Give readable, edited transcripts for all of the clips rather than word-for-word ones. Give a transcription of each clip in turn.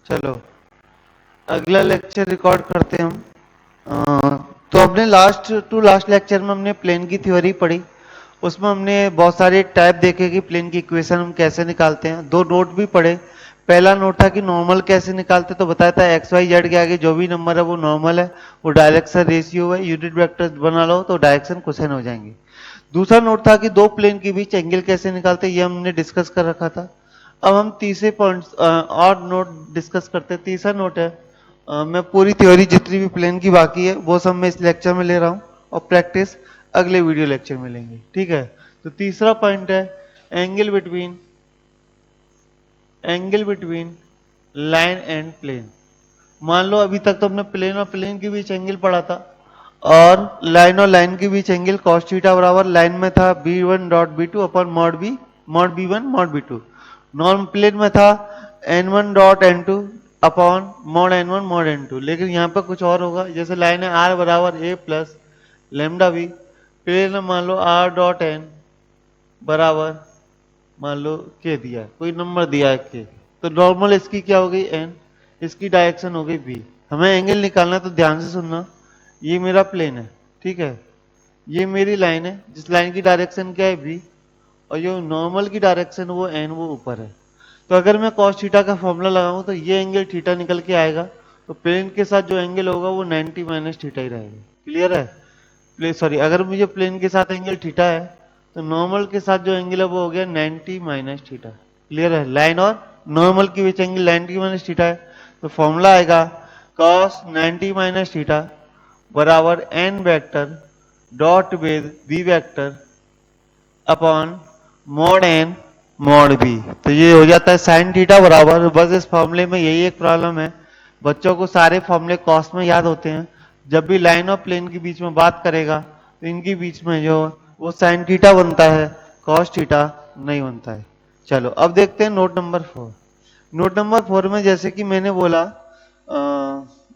चलो अगला lecture record करते हैं हम। तो अपने लास्ट लेक्चर में हमने प्लेन की थ्योरी पढ़ी। उसमें हमने बहुत सारे टाइप देखे कि प्लेन की इक्वेशन हम कैसे निकालते हैं। दो नोट भी पढ़े। पहला नोट था कि नॉर्मल कैसे निकालते, तो बताया था एक्स वाई जेड के आगे जो भी नंबर है वो नॉर्मल है, वो डायरेक्शन रेशियो है, यूनिट वेक्टर बना लो तो डायरेक्शन कोसाइन हो जाएंगे। दूसरा नोट था कि दो प्लेन के बीच एंगल कैसे निकालते, ये हमने डिस्कस कर रखा था। अब हम तीसरे पॉइंट और नोट डिस्कस करते हैं। तीसरा नोट है, मैं पूरी थ्योरी जितनी भी प्लेन की बाकी है वो सब मैं इस लेक्चर में ले रहा हूँ और प्रैक्टिस अगले वीडियो लेक्चर में लेंगे, ठीक है। तो तीसरा पॉइंट है angle between line and plane. मान लो अभी तक तो हमने प्लेन और प्लेन के बीच एंगल पढ़ा था, और लाइन और लाइन के बीच एंगल कॉस थीटा बराबर लाइन में था b1 dot b2 upon mod b1 mod b2। Normal plane में था n1 dot n2 upon mod n1 mod n2। लेकिन यहाँ पे कुछ और होगा, जैसे लाइन है r बराबर a plus lambda b। Plane में मान लो r डॉट n बराबर मान लो k दिया है, कोई नंबर दिया है k, तो नॉर्मल इसकी क्या हो गई n, इसकी डायरेक्शन हो गई b। हमें एंगल निकालना तो ध्यान से सुनना। ये मेरा प्लेन है, ठीक है। ये मेरी लाइन है जिस लाइन की डायरेक्शन क्या है b, और जो नॉर्मल की डायरेक्शन वो n वो ऊपर है। तो अगर मैं cos थीटा का फॉर्मूला लगाऊं तो ये एंगल थीटा निकल के आएगा, तो प्लेन के साथ जो एंगल होगा वो 90 माइनस थीटा ही रहेगा। क्लियर है? सॉरी, अगर मुझे प्लेन के साथ एंगल थीटा है तो नॉर्मल के साथ जो एंगल है वो हो गया 90 माइनस थीटा। क्लियर है? लाइन और नॉर्मल के बीच एंगल 90 माइनस थीटा है, तो फॉर्मूला आएगा cos 90 माइनस थीटा बराबर n vector dot with b vector upon mod n mod b। तो ये हो जाता है साइन थीटा बराबर, बस इस फॉर्मूले में यही एक प्रॉब्लम है, बच्चों को सारे फॉर्मूले कॉस में याद होते हैं। जब भी लाइन और प्लेन के बीच में बात करेगा तो इनके बीच में जो वो साइन थीटा बनता है, कॉस थीटा नहीं बनता है। चलो अब देखते हैं नोट नंबर 4। नोट नंबर 4 में जैसे कि मैंने बोला,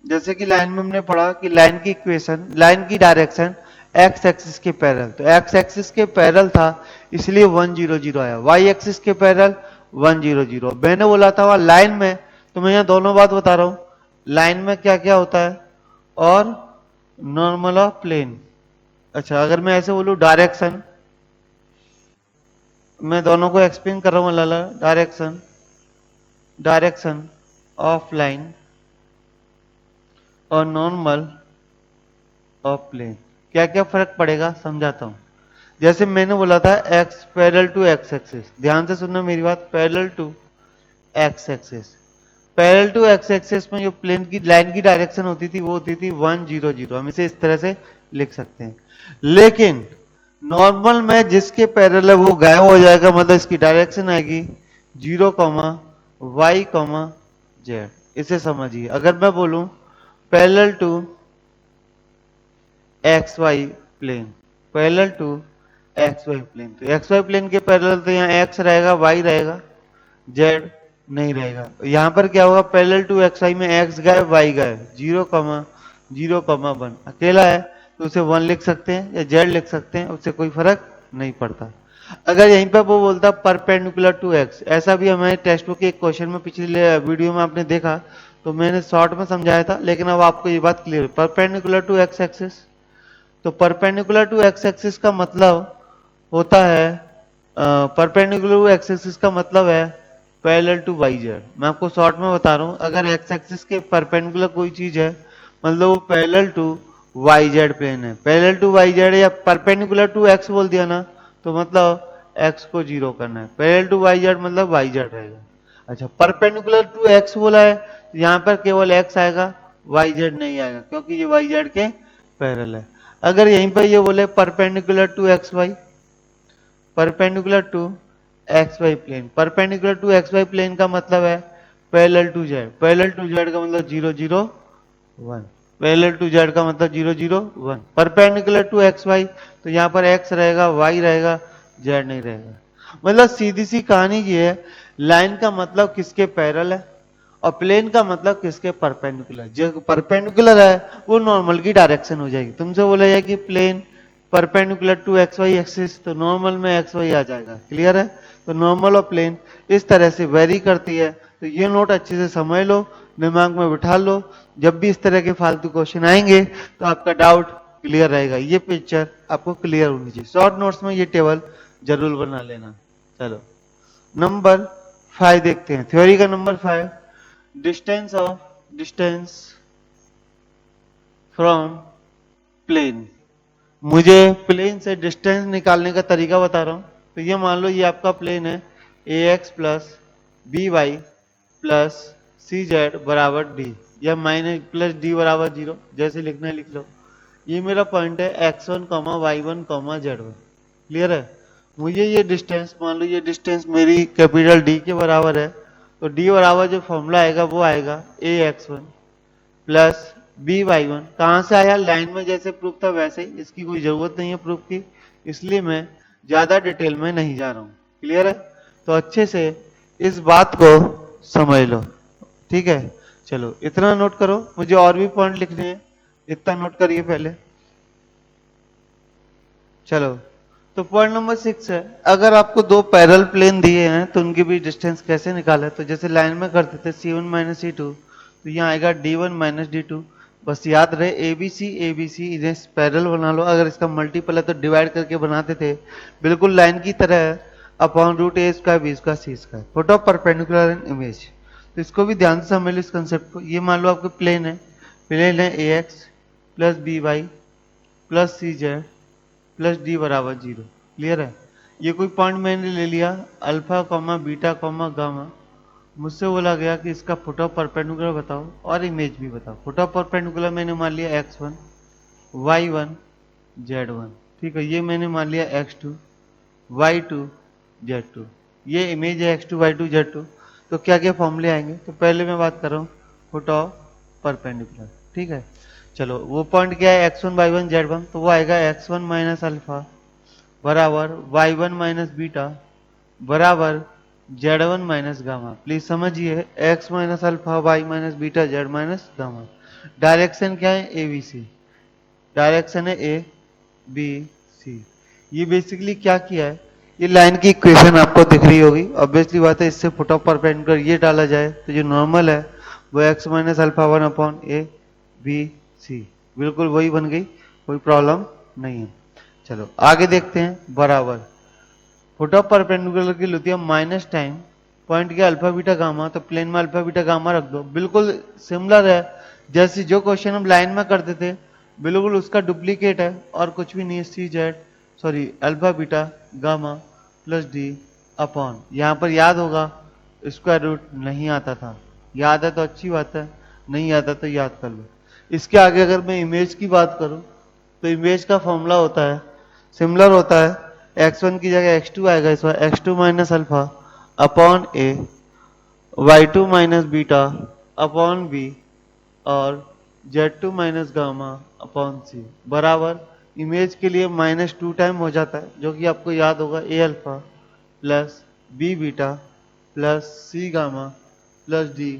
जैसे कि लाइन में हमने पढ़ा कि लाइन की इक्वेशन, लाइन की डायरेक्शन एक्स एक्सिस के पैरेलल, तो एक्स एक्सिस के पैरेलल था इसलिए 100 आया, वाई एक्सिस के पैरेलल 100। मैंने बोला था वहां लाइन में, तो मैं यहाँ दोनों बात बता रहा हूं, लाइन में क्या क्या होता है और नॉर्मल ऑफ प्लेन। अच्छा, अगर मैं ऐसे बोलूं डायरेक्शन, मैं दोनों को एक्सप्लेन कर रहा हूं लाला। डायरेक्शन ऑफ लाइन और नॉर्मल ऑफ प्लेन, क्या क्या फर्क पड़ेगा समझाता हूं। जैसे मैंने बोला था x parallel to x axis, ध्यान से सुनना मेरी बात, parallel to x axis. Parallel to x axis में जो प्लेन की लाइन की डायरेक्शन होती थी वो होती थी 100, हम इसे इस तरह से लिख सकते हैं। लेकिन नॉर्मल में जिसके पैरेलल है वो गायब हो जाएगा, मतलब इसकी डायरेक्शन आएगी 0, y, z। इसे समझिए, अगर मैं बोलूं parallel to x y plane, parallel to x y plane, तो एक्स वाई प्लेन के पैरेलल तो यहाँ एक्स रहेगा, वाई रहेगा, जेड नहीं रहेगा। यहां पर क्या होगा, पैरेलल टू एक्स वाई में एक्स गायब वाई गायब, 0, 0, 1 अकेला है तो उसे 1 लिख सकते हैं या जेड लिख सकते हैं, उससे कोई फर्क नहीं पड़ता। अगर यहीं पर वो बोलता परपेंडिकुलर टू एक्स, ऐसा भी हमारे टेक्स्ट बुक के एक क्वेश्चन में पिछले वीडियो में आपने देखा, तो मैंने शॉर्ट में समझाया था, लेकिन अब आपको ये बात clear, perpendicular to x axis, तो परपेंडिकुलर टू एक्स एक्सिस का मतलब होता है, परपेंडिकुलर टू एक्स एक्सिस का मतलब है पैरेलल टू वाई जेड। मैं आपको शॉर्ट में बता रहा हूं, अगर एक्स एक्सिस के परपेंडिकुलर कोई चीज है मतलब वो parallel to y z plane है, पैरेलल टू वाई जेड या परपेंडिकुलर टू एक्स बोल दिया ना तो मतलब एक्स को 0 करना है, पैरेलल टू वाई जेड मतलब वाई जेड रहेगा। अच्छा, परपेंडिकुलर टू एक्स बोला है, यहां पर केवल एक्स आएगा, वाई जेड नहीं आएगा क्योंकि ये वाई जेड के पैरेलल है। अगर यहीं पर ये बोले perpendicular to x y, perpendicular to x y plane, perpendicular to x y plane का मतलब है parallel to z, parallel to z का मतलब 0, 0, 1, पैरेलल टू जेड का मतलब 0, 0, 1, परपेंडिकुलर टू एक्स वाई, तो यहाँ पर एक्स रहेगा, वाई रहेगा, जेड नहीं रहेगा। मतलब सीधी सी कहानी ये है, लाइन का मतलब किसके पैरेलल है और प्लेन का मतलब किसके परपेंडिकुलर। जो परपेंडिकुलर है वो नॉर्मल की डायरेक्शन हो जाएगी। तुमसे बोला जाए कि plane perpendicular to x y axis, तो नॉर्मल में एक्स वाई आ जाएगा। क्लियर है? तो नॉर्मल और प्लेन इस तरह से वेरी करती है, तो ये नोट अच्छे से समझ लो। दिमाग में बिठा लो, जब भी इस तरह के फालतू क्वेश्चन आएंगे तो आपका डाउट क्लियर रहेगा। ये पिक्चर आपको क्लियर होनी चाहिए। शॉर्ट नोट्स में ये टेबल जरूर बना लेना। चलो नंबर 5 देखते हैं, थ्योरी का नंबर 5, डिस्टेंस फ्रॉम प्लेन। मुझे प्लेन से डिस्टेंस निकालने का तरीका बता रहा हूं। तो ये मान लो ये आपका प्लेन है, A x plus B Y plus C Z बराबर डी, या माइनस प्लस डी बराबर 0, जैसे लिखना है लिख लो। ये मेरा पॉइंट है x1 comma y1 comma z1। Clear है। मुझे ये डिस्टेंस, मान लो ये डिस्टेंस मेरी कैपिटल डी के बराबर है, तो डी बराबर जो फॉर्मूला आएगा वो आएगा A X one plus B Y one. कहाँ से आया, लाइन में जैसे प्रूफ था वैसे ही, इसकी कोई जरूरत नहीं है प्रूफ की, इसलिए मैं ज्यादा डिटेल में नहीं जा रहा हूं। क्लियर है। तो अच्छे से इस बात को समझ लो। ठीक है, चलो इतना नोट करो, मुझे और भी पॉइंट लिखने हैं, इतना नोट करिए पहले। चलो तो पॉइंट नंबर 6 है, अगर आपको दो पैरेलल प्लेन दिए हैं तो उनके बीच डिस्टेंस कैसे निकाले। तो जैसे लाइन में करते थे C1 माइनस C2, तो यहाँ आएगा D1 माइनस D2। बस याद रहे ए बी सी इन्हें पैरेलल बना लो। अगर इसका मल्टीपल है तो डिवाइड करके बनाते थे, बिल्कुल लाइन की तरह, upon root a square b square c square, photo perpendicular in image. तो इसको भी ध्यान से समझ लो इस कंसेप्ट को। ये मान लो आपके प्लेन है A x plus B Y plus C Z plus D बराबर 0। क्लियर है। ये कोई पॉइंट मैंने ले लिया, alpha comma beta comma gamma. मुझसे बोला गया कि इसका फुट ऑफ परपेंडिकुलर बताओ और इमेज भी बताओ। फुट ऑफ परपेंडिकुलर मैंने मान लिया x1 y1 z1। ठीक है, ये मैंने मान लिया x2 y2 z2। ये इमेज है x2 y2 z2। तो क्या क्या फॉर्मूले आएंगे, तो पहले मैं बात कर रहा हूँ फुट ऑफ परपेंडिकुलर। ठीक है, चलो वो पॉइंट क्या है x1 y1 z1, तो वो आएगा x1 माइनस अल्फा बराबर y1 माइनस बीटा बराबर z1 माइनस गामा। प्लीज समझिए, x minus alpha y minus beta z minus gamma. Direction क्या है, ए बी सी, डायरेक्शन है ए बी सी। ये बेसिकली क्या किया है, ये लाइन की इक्वेशन आपको दिख रही होगी, ऑब्वियसली बात है। इससे फुट ऑफ परपेंडिकुलर ये डाला जाए तो जो नॉर्मल है वो x minus alpha 1 upon a b c, बिल्कुल वही बन गई, कोई प्रॉब्लम नहीं है। चलो आगे देखते हैं। बराबर फुट ऑफ परपेंडिकुलर की होती है माइनस टाइम पॉइंट के अल्फा बीटा गामा, तो प्लेन में अल्फा बीटा गामा रख दो। बिल्कुल सिमिलर है जैसे जो क्वेश्चन हम लाइन में करते थे, बिल्कुल उसका डुप्लीकेट है और कुछ भी नहीं है। C Z sorry alpha beta gamma plus D upon, यहाँ पर याद होगा स्क्वायर रूट नहीं आता था, याद है तो अच्छी बात है, नहीं आता तो याद कर लो। इसके आगे अगर मैं इमेज की बात करूं तो इमेज का फॉर्मूला होता है, सिमिलर होता है, x1 की जगह x2 आएगा, इस बार x2 minus alpha upon a y2 minus beta upon b और z2 माइनस गामा अपॉन सी बराबर इमेज के लिए माइनस 2 टाइम हो जाता है, जो कि आपको याद होगा A alpha plus B beta plus C gamma plus D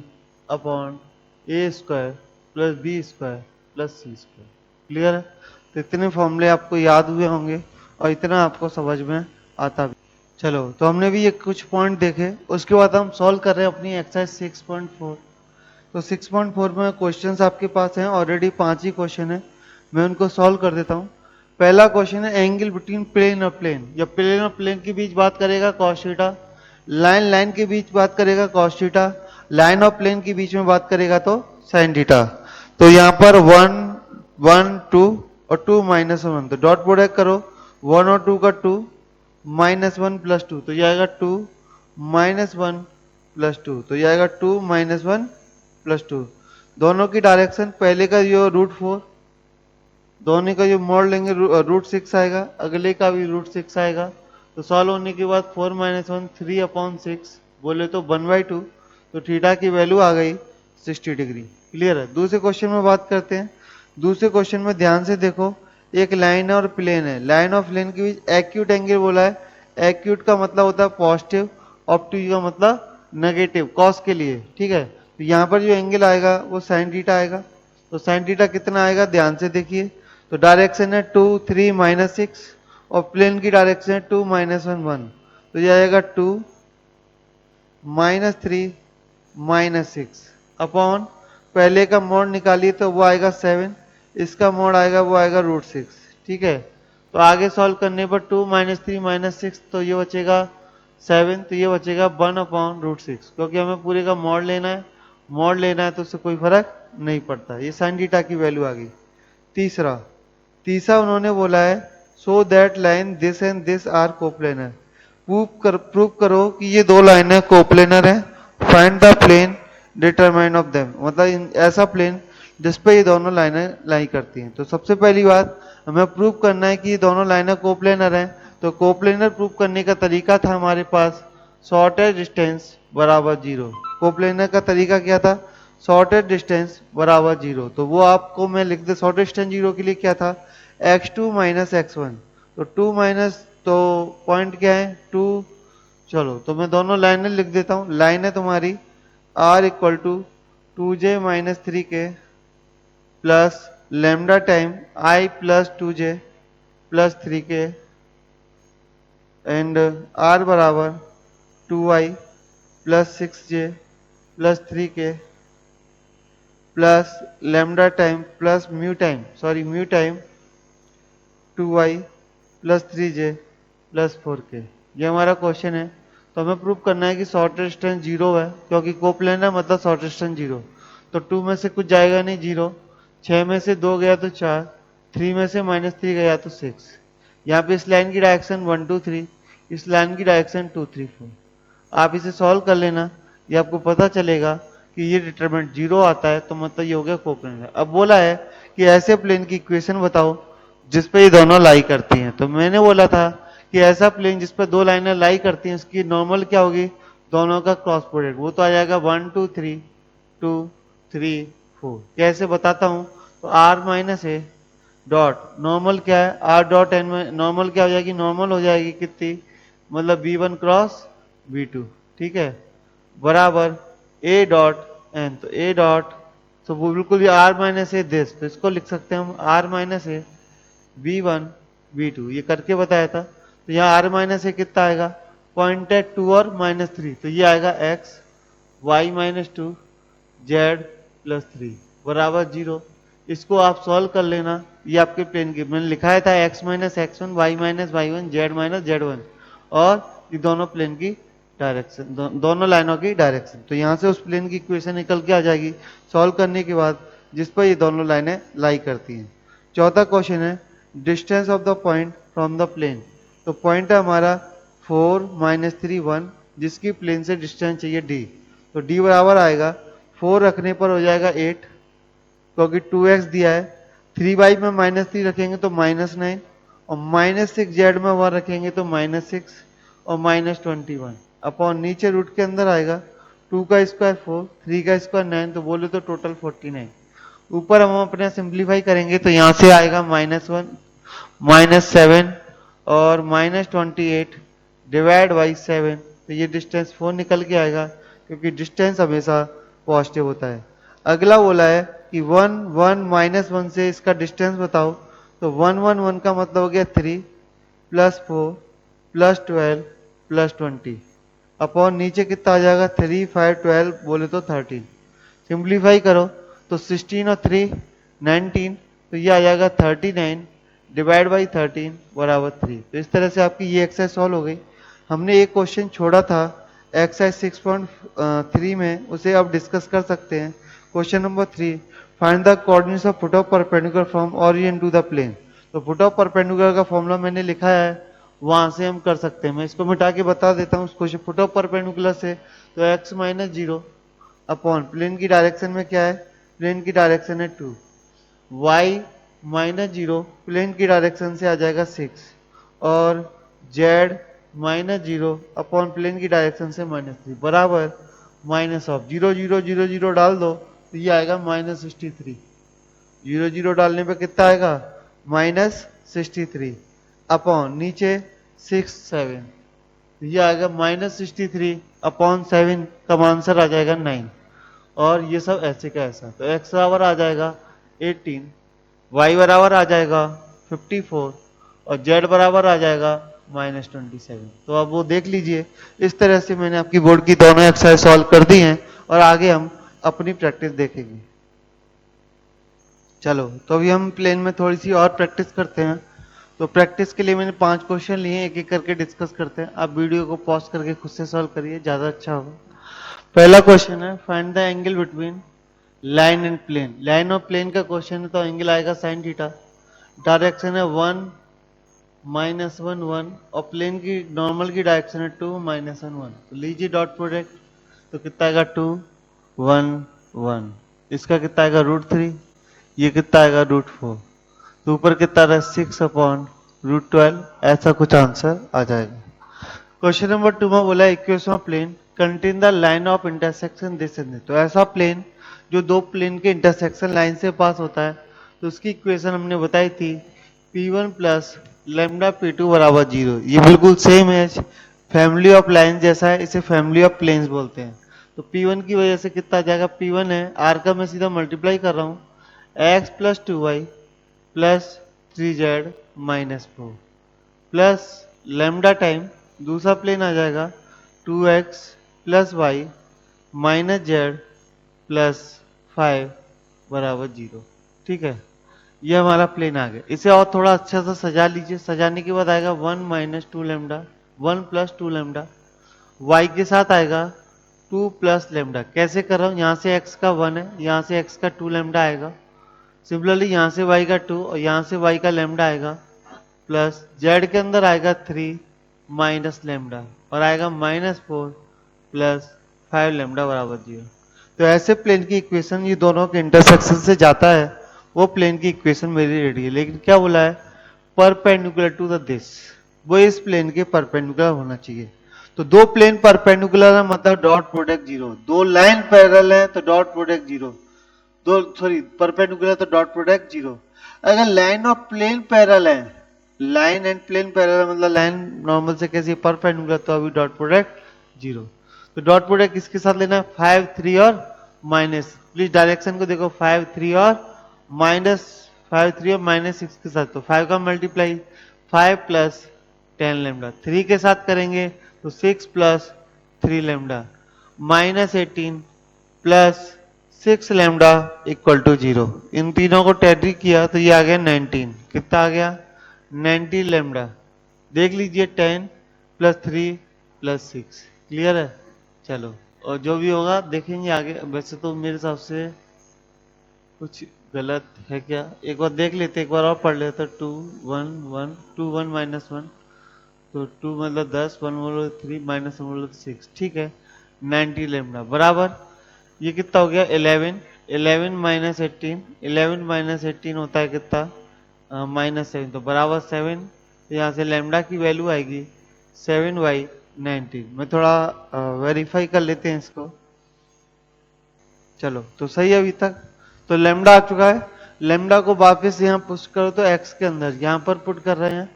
upon A square plus B square plus C square. Clear है। तो इतने फॉर्मूले आपको याद हुए होंगे और इतना आपको समझ में आता भी। चलो तो हमने भी ये कुछ पॉइंट देखे, उसके बाद हम सॉल्व कर रहे हैं अपनी एक्सरसाइज 6.4। तो 6.4 में क्वेश्चंस आपके पास हैं, ऑलरेडी 5 ही क्वेश्चन है, मैं उनको सॉल्व कर देता हूँ। पहला क्वेश्चन है एंगल बिटवीन प्लेन और प्लेन, या प्लेन और प्लेन के बीच बात करेगा कॉस थीटा, लाइन के बीच बात करेगा कॉस थीटा, लाइन और प्लेन के बीच में बात करेगा तो साइन थीटा। तो यहाँ पर 1 1 2 और 2 माइनस 1, तो डॉट प्रोडक्ट करो, 1 और 2 का 2 माइनस 1 प्लस 2, तो ये आएगा 2 माइनस 1 प्लस 2, तो ये आएगा 2 माइनस 1 प्लस 2। दोनों की डायरेक्शन, पहले का जो √4, दोनों का जो मोड़ लेंगे √6 आएगा, अगले का भी √6 आएगा। तो सॉल्व होने के बाद 4 माइनस 1 3 अपॉन 6, बोले तो 1/2, तो थीटा की वैल्यू आ गई 60 डिग्री। क्लियर है। दूसरे क्वेश्चन में बात करते हैं। दूसरे क्वेश्चन में ध्यान से देखो, एक लाइन और प्लेन है, लाइन और प्लेन के बीच एक्यूट एंगल बोला है। एक्यूट का मतलब होता है पॉजिटिव, ऑब्टूज का मतलब नेगेटिव, कॉस के लिए। ठीक है, तो यहाँ पर जो एंगल आएगा वो साइन थीटा आएगा। तो साइन थीटा कितना आएगा, ध्यान से देखिए। तो डायरेक्शन है 2 3 माइनस 6 और प्लेन की डायरेक्शन है 2 माइनस 1 1, तो ये आएगा 2 माइनस 3 माइनस 6। अपॉन पहले का मोड निकालिए तो वो आएगा 7, इसका मोड आएगा वो आएगा √6। ठीक है, तो आगे सॉल्व करने पर 2 - 3 - 6 तो ये बचेगा 7, तो ये बचेगा 1/√6, क्योंकि हमें पूरे का मोड लेना है, मोड लेना है तो उससे कोई फर्क नहीं पड़ता। ये साइन थीटा की वैल्यू आ गई। तीसरा तीसरा उन्होंने बोला है so that line this and this are coplanar. Prove करो कि ये दो लाइनें कोप्लेनर हैं। Find the plane determine of them, मतलब ऐसा प्लेन जिसपे ये दोनों लाइनें लाई करती हैं। तो सबसे पहली बात हमें प्रूव करना है कि ये दोनों लाइनें कोप्लेनर हैं। तो कोप्लेनर प्रूव करने का तरीका था हमारे पास शॉर्टेस्ट डिस्टेंस बराबर 0। कोप्लेनर का तरीका क्या था? शॉर्टेस्ट डिस्टेंस बराबर 0। तो वो आपको मैं लिख दे, शॉर्टेस्ट डिस्टेंस 0 के लिए क्या था? x2 - x1। तो 2 माइनस, तो पॉइंट क्या है 2। चलो तो मैं दोनों लाइनें लिख देता हूं। लाइन है तुम्हारी r = 2j - 3k plus lambda time i + 2j + 3k and r बराबर 2i + 6j + 3k plus lambda time plus mu time 2i + 3j + 4k। ये हमारा क्वेश्चन है। तो हमें प्रूव करना है कि शॉर्टेस्ट डिस्टेंस 0 है, क्योंकि कोप्लेनर मतलब शॉर्टेस्ट डिस्टेंस 0। तो 2 में से कुछ जाएगा नहीं 0, 6 में से 2 गया तो 4, 3 में से -3 गया तो 6। यहाँ पे इस लाइन की डायरेक्शन 1 2 3, इस लाइन की डायरेक्शन 2 3 4। आप इसे सॉल्व कर लेना, ये आपको पता चलेगा कि ये डिटरमिनेंट 0 आता है, तो मतलब ये हो गया कोप्लेनर। अब बोला है कि ऐसे प्लेन की इक्वेशन बताओ जिसपे ये दोनों लाई करती हैं। तो मैंने बोला था कि ऐसा प्लेन जिस पर दो लाइनें लाई करती हैं उसकी नॉर्मल क्या होगी? दोनों का क्रॉस प्रोडक्ट, वो तो आ जाएगा 1 2 3 2 3 4। कैसे बताता हूं? तो r - a डॉट नॉर्मल क्या है? r डॉट n में नॉर्मल क्या हो जाएगी? नॉर्मल हो जाएगी कितनी, मतलब b1 क्रॉस b2। ठीक है, बराबर a डॉट n। तो a डॉट, तो वो बिल्कुल ये r - a दिस, तो इसको लिख सकते हैं हम r - a b1 b2, ये करके बताया था। तो यहाँ r - a कितना आएगा? पॉइंट है 2 और -3, तो ये आएगा x y - 2 z + 3 बराबर 0। इसको आप सॉल्व कर लेना। ये आपके प्लेन की मैंने लिखा था x - x1 y - y1 z - z1, और ये दोनों प्लेन की डायरेक्शन, दोनों लाइनों की डायरेक्शन। तो यहाँ से उस प्लेन की इक्वेशन निकल के आ जाएगी सॉल्व करने के बाद, जिस पर ये दोनों लाइनें लाई करती हैं। चौथा क्वेश्चन है distance of the point from the plane. तो पॉइंट है हमारा 4 - 3 1, जिसकी प्लेन से डिस्टेंस चाहिए d। तो d बराबर आएगा 4 रखने पर हो जाएगा 8, क्योंकि 2x दिया है। 3y में -3 रखेंगे तो -9, और -6z में 1 रखेंगे तो -6 और -21 अपॉन नीचे रूट के अंदर आएगा 2 का स्क्वायर 4, 3 का स्क्वायर 9, तो बोले तो टोटल 49। ऊपर हम अपने सिंप्लीफाई करेंगे तो यहाँ से आएगा -1 -7 और -28 डिवाइड बाई 7। तो ये डिस्टेंस 4 निकल के आएगा, क्योंकि डिस्टेंस हमेशा पॉजिटिव होता है। अगला बोला है कि 1 1 -1 से इसका डिस्टेंस बताओ। तो 1 1 1 का मतलब हो गया 3 + 4 + 12 + 20 अपॉन नीचे कितना आ जाएगा 3 5 12 बोले तो 13। सिंप्लीफाई करो तो 16 और 3 19, तो ये आ जाएगा 39 डिवाइड बाई 13 बराबर 3। तो इस तरह से आपकी ये एक्सरसाइज सॉल्व हो गई। हमने एक क्वेश्चन छोड़ा था एक्सरसाइज 6.3 में, उसे अब डिस्कस कर सकते हैं। Question number 3, find the coordinates of foot of perpendicular from origin to the plane. तो फुट ऑफ परपेंडिकुलर का फॉर्मूला मैंने लिखा है, वहां से हम कर सकते हैं। मैं इसको मिटा के बता देता हूँ। क्वेश्चन फुट ऑफ परपेंडिकुलर से तो x - 0 अपॉन प्लेन की डायरेक्शन में क्या है? प्लेन की डायरेक्शन है 2, y - 0 प्लेन की डायरेक्शन से आ जाएगा 6, और z - 0 अपॉन प्लेन की डायरेक्शन से -3 बराबर माइनस ऑफ 0 0 0 0 डाल दो तो ये आएगा -63। 0 0 डालने पे कितना आएगा? -63 अपॉन नीचे 6 7, ये आएगा -63 अपॉन 7 का आंसर आ जाएगा 9। और ये सब ऐसे का ऐसा। तो x बराबर आ जाएगा 18, y बराबर आ जाएगा 54 और z बराबर आ जाएगा -27। तो अब वो देख लीजिए। इस तरह से मैंने आपकी बोर्ड की दोनों एक्सरसाइज सॉल्व कर दी हैं, और आगे हम अपनी प्रैक्टिस देखेंगे। चलो तो अभी हम प्लेन में थोड़ी सी और प्रैक्टिस करते हैं। तो प्रैक्टिस के लिए मैंने 5 क्वेश्चन लिए, एक एक करके डिस्कस करते हैं। आप वीडियो को पॉज करके खुद से सॉल्व करिए, ज्यादा अच्छा होगा। पहला क्वेश्चन है, find the angle between line and plane. Line और प्लेन का क्वेश्चन है तो एंगल आएगा साइन थीटा। डायरेक्शन है 1 -1 1 और प्लेन की नॉर्मल की डायरेक्शन है 2 -1 1। तो लीजिए डॉट प्रोडक्ट, तो कितना आएगा 2 1 1। इसका कितना आएगा √3, ये कितना आएगा √4। तो ऊपर कितना रहा 6/√12। ऐसा कुछ आंसर आ जाएगा। क्वेश्चन नंबर 2 में बोला equation of plane contain the line of intersection this and this. तो ऐसा प्लेन जो दो प्लेन के इंटरसेक्शन लाइन से पास होता है, तो उसकी इक्वेशन हमने बताई थी P1 प्लस लेमडा P2 बराबर 0। ये बिल्कुल सेम है, फैमिली ऑफ लाइन जैसा है, इसे फैमिली ऑफ प्लेन्स बोलते हैं। तो P1 की वजह से कितना आ जाएगा, P1 है आर का मैं सीधा मल्टीप्लाई कर रहा हूँ, x plus 2y plus 3z -4 plus lambda time दूसरा प्लेन आ जाएगा 2x plus y minus z plus 5 बराबर 0। ठीक है, ये हमारा प्लेन आ गया। इसे और थोड़ा अच्छा सा सजा लीजिए। सजाने के बाद आएगा 1 - 2 लेमडा, 1 प्लस 2 लेमडा। वाई के साथ आएगा 2 प्लस लेमडा। कैसे कर रहा हूँ, यहाँ से x का 1 है, यहाँ से x का 2 लेमडा आएगा। सिमिलरली यहाँ से y का 2 और यहाँ से y का लेमडा आएगा, प्लस जेड के अंदर आएगा 3 माइनस लेमडा और आएगा -4 प्लस 5 लेमडा बराबर 0। तो ऐसे प्लेन की इक्वेशन ये दोनों के इंटरसेक्शन से जाता है, वो प्लेन की इक्वेशन मेरी रेडी है। लेकिन क्या बोला है, परपेंडिकुलर टू द दिस, वो इस प्लेन के परपेंडिकुलर होना चाहिए। तो दो प्लेन परपेंडिकुलर है मतलब डॉट प्रोडक्ट 0। दो लाइन पैरेलल है तो डॉट प्रोडक्ट 0। दो सॉरी परपेंडिकुलर तो डॉट प्रोडक्ट 0। अगर लाइन और प्लेन पैरेलल है, लाइन एंड प्लेन पैरेलल मतलब लाइन नॉर्मल से कैसी परपेंडिकुलर, तो अभी डॉट प्रोडक्ट 0। तो डॉट प्रोडक्ट किसके साथ लेना है, 5 3 और माइनस। प्लीज डायरेक्शन को देखो, 5 3 और माइनस, 5 3 और -6 के साथ। तो 5 का मल्टीप्लाई 5 प्लस 10 लेमडा, 3 के साथ करेंगे तो 6 plus 3 lambda -18 plus 6 lambda equal to 0। इन तीनों को टैली किया तो ये आ गया 19। कितना आ गया 90 लेमडा। देख लीजिए 10 प्लस 3 प्लस 6। क्लियर है। चलो और जो भी होगा देखेंगे आगे। वैसे तो मेरे हिसाब से कुछ गलत है क्या, एक बार देख लेते, एक बार और पढ़ लेते। 2 1 1 2 1 -1, तो 2 मतलब 10, 1 मतलब 3 -1 मतलब 6। ठीक है, 90 लेमडा बराबर ये कितना हो गया 11। 11 -18, 11 -18 होता है कितना, -7। तो बराबर 7। तो यहाँ से लेमडा की वैल्यू आएगी 7/19। मैं थोड़ा वेरीफाई कर लेते हैं इसको। चलो तो सही है अभी तक। तो लेमडा आ चुका है। लेमडा को वापस यहाँ पुश करो तो x के अंदर यहाँ पर पुट कर रहे हैं।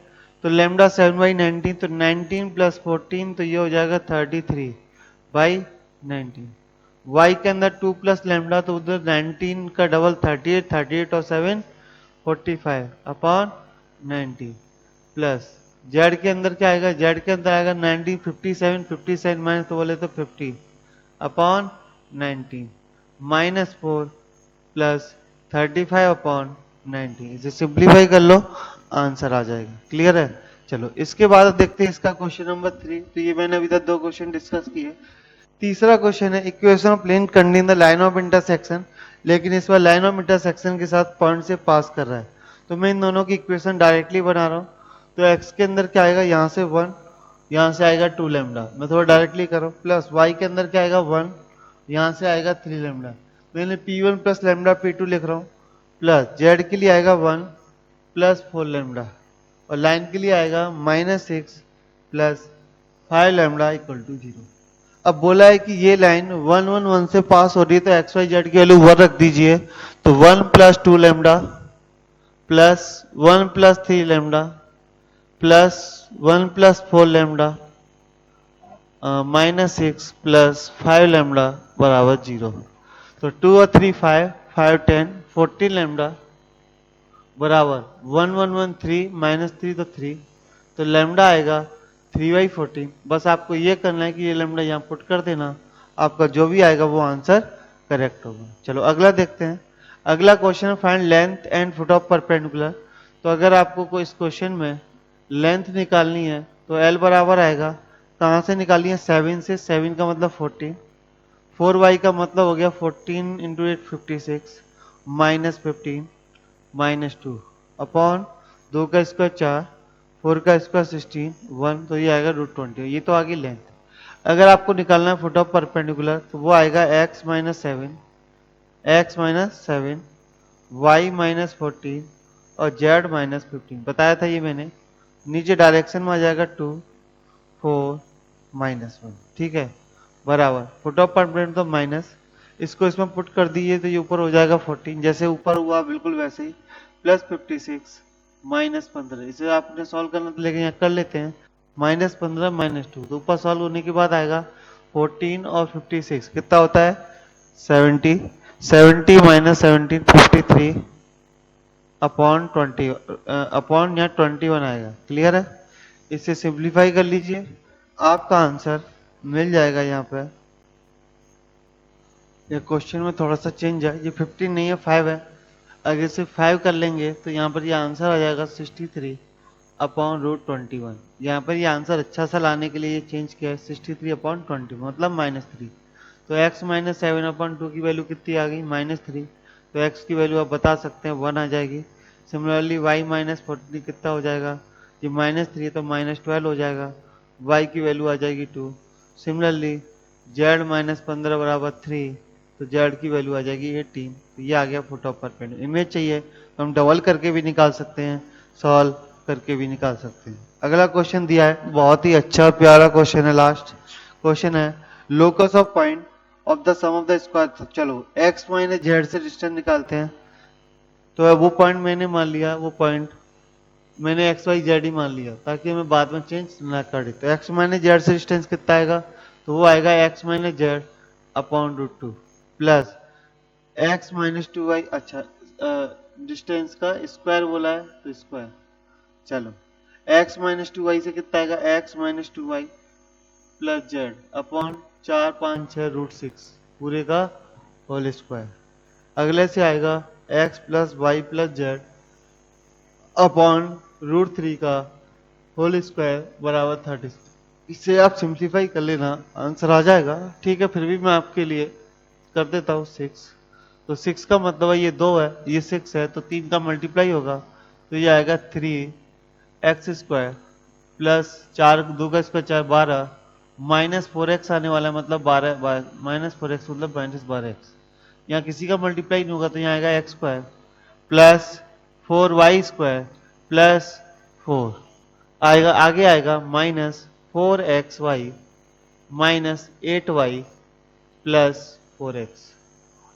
तो लेमडा 7/19, तो 19 प्लस 14, तो ये हो जाएगा 33/19। y के अंदर 2 प्लस लेमडा, तो उधर 19 का डबल 38, 38 और 7 45 अपॉन 90 प्लस z के अंदर क्या आएगा, z के अंदर आएगा 90 57, 57 माइनस तो बोले तो 50 अपॉन 19 -4 प्लस 35 अपॉन 90। इसे सिंप्लीफाई कर लो, आंसर आ जाएगा। क्लियर है। चलो इसके बाद देखते हैं इसका क्वेश्चन नंबर 3। तो ये मैंने अभी तक 2 क्वेश्चन डिस्कस किए। तीसरा क्वेश्चन है equation of plane contain the line of intersection. लेकिन इस बार लाइन ऑफ इंटरसेक्शन के साथ पॉइंट से पास कर रहा है, तो मैं इन दोनों की इक्वेशन डायरेक्टली बना रहा हूँ। तो x के अंदर क्या आएगा, यहाँ से 1, यहाँ से आएगा 2 लेमडा। मैं थोड़ा डायरेक्टली करो, प्लस y के अंदर क्या आएगा 1, यहाँ से आएगा 3 लेमडा। मैंने P1 प्लस लेमडा P2 लिख रहा हूँ, प्लस z के लिए आएगा 1 प्लस 4 लेमडा और लाइन के लिए आएगा -6 प्लस 5 लेमडा इक्वल टू 0। अब बोला है कि ये लाइन 1 1 1 से पास हो रही है, तो एक्स वाई जेड की वैल्यू 1 रख दीजिए। तो 1 plus 2 lambda plus 1 plus 3 lambda plus 1 plus 4 lambda -6 plus 5 lambda बराबर 0। तो 2 और 3 5, 5 10, 14 लेमडा बराबर 1 1 1 3 -3 तो 3। तो लेमडा आएगा 3/14। बस आपको ये करना है कि ये लेमडा यहाँ पुट कर देना, आपका जो भी आएगा वो आंसर करेक्ट होगा। चलो अगला देखते हैं। अगला question, find length and foot of perpendicular. तो अगर आपको कोई इस क्वेश्चन में लेंथ निकालनी है तो एल बराबर आएगा, कहाँ से निकालिए है, 7 से। 7 का मतलब 14, 4y का मतलब हो गया 14 इंटू 8 56 माइनस 15 माइनस 2 अपॉन 2 का स्क्वायर 4, 4 का स्क्वायर 16 1, तो ये आएगा √20। ये तो आ गई लेंथ। अगर आपको निकालना है फुट ऑफ परपेंडिकुलर तो वो आएगा x माइनस 7, y माइनस 14 और z माइनस 15। बताया था ये मैंने। नीचे डायरेक्शन में आ जाएगा 2 4 माइनस 1, ठीक है, बराबर फुट ऑफ परपेंडिकुलर तो माइनस, इसको इसमें पुट कर दीजिए तो ये ऊपर हो जाएगा 14, जैसे ऊपर हुआ बिल्कुल वैसे ही, प्लस 56 माइनस 15। इसे आपने सॉल्व करना तो लेकिन यहाँ कर लेते हैं, माइनस 15 माइनस 2, तो ऊपर सॉल्व होने के बाद आएगा 14 और 56 कितना होता है 70, 70 माइनस 17 53 अपॉन 20 अपॉन यहाँ 21 आएगा। क्लियर है? इसे सिंप्लीफाई कर लीजिए, आपका आंसर मिल जाएगा। यहाँ पे ये क्वेश्चन में थोड़ा सा चेंज है, ये 15 नहीं है 5 है। अगर सिर्फ 5 कर लेंगे तो यहाँ पर ये आंसर आ जाएगा 63 अपॉन √21। यहाँ पर ये आंसर अच्छा सा लाने के लिए ये चेंज किया है, 63 अपॉन 20 मतलब -3। तो x माइनस 7 अपॉन 2 की वैल्यू कितनी आ गई -3, तो x की वैल्यू आप बता सकते हैं 1 आ जाएगी। सिमिलरली y माइनस 14 कितना हो जाएगा, ये -3 है तो -12 हो जाएगा, y की वैल्यू आ जाएगी 2। सिमिलरली z माइनस 15 बराबर 3, तो z की वैल्यू आ जाएगी 18। तो ये आ गया फुट ऑफ परपेंडिकुलर। इमेज चाहिए तो हम डबल करके भी निकाल सकते हैं, सॉल्व करके भी निकाल सकते हैं। अगला क्वेश्चन दिया है, बहुत ही अच्छा प्यारा क्वेश्चन है। लास्ट क्वेश्चन है, locus of point of the sum of the square. चलो x माइनस जेड से डिस्टेंस निकालते हैं। तो वो पॉइंट मैंने मान लिया, वो पॉइंट मैंने एक्स वाई जेड ही मान लिया ताकि हमें बाद में चेंज ना कर दे। तो एक्स माइनस जेड से डिस्टेंस कितना आएगा, तो वो आएगा x minus Z upon √2 plus x minus 2y। अच्छा डिस्टेंस का स्क्वायर बोला है तो स्क्वायर। चलो x माइनस 2y से कितना आएगा, x minus 2y plus z upon 4 5 6 √6 पूरे का होल स्क्वायर। अगले से आएगा x plus y plus z upon √3 का होल स्क्वायर बराबर 36। इसे आप सिंप्लीफाई कर लेना, आंसर आ जाएगा। ठीक है, फिर भी मैं आपके लिए कर देता हूँ 6। तो 6 का मतलब है ये 2 है, ये 6 है, तो 3 का मल्टीप्लाई होगा तो ये आएगा 3x स्क्वायर प्लस 4 2 का स्क्वायर 4 12 माइनस 4x आने वाला है, मतलब 12 माइनस 4x मतलब माइनस 12x। यहाँ किसी का मल्टीप्लाई नहीं होगा तो यहाँ आएगा x square plus 4y square plus 4 आएगा, आगे आएगा minus 4xy minus 8y plus 4x।